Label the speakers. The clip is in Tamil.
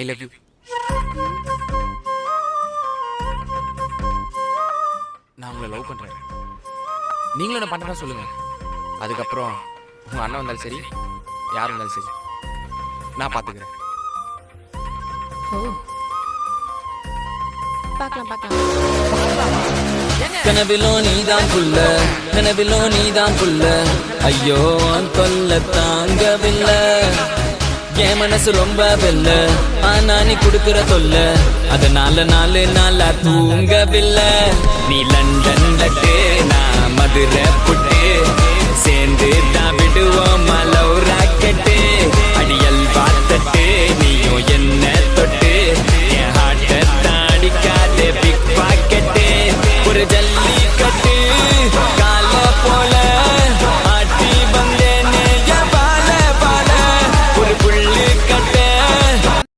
Speaker 1: I love you. நான் உங்களை லவ் பண்ணுறேன். நீங்களும் என்ன பண்ணுறா சொல்லுங்க. அதுக்கப்புறம் உங்கள் அண்ணன் வந்தாலும் சரி, யார் வந்தாலும் சரி, நான் பார்த்துக்கிறேன்.
Speaker 2: கனவிலோ நீதான் புள்ள, கனவிலோ நீதான் புள்ள, ஐயோ தொல்ல தாங்கவில்லை. என் மனசு ரொம்ப வெல்ல, ஆனா நீ குடுக்கிற தொல்ல, அதனால நாளா தூங்கவில்லை. நீ லண்டன் லட்டு, நான் மதுரை புட்டு,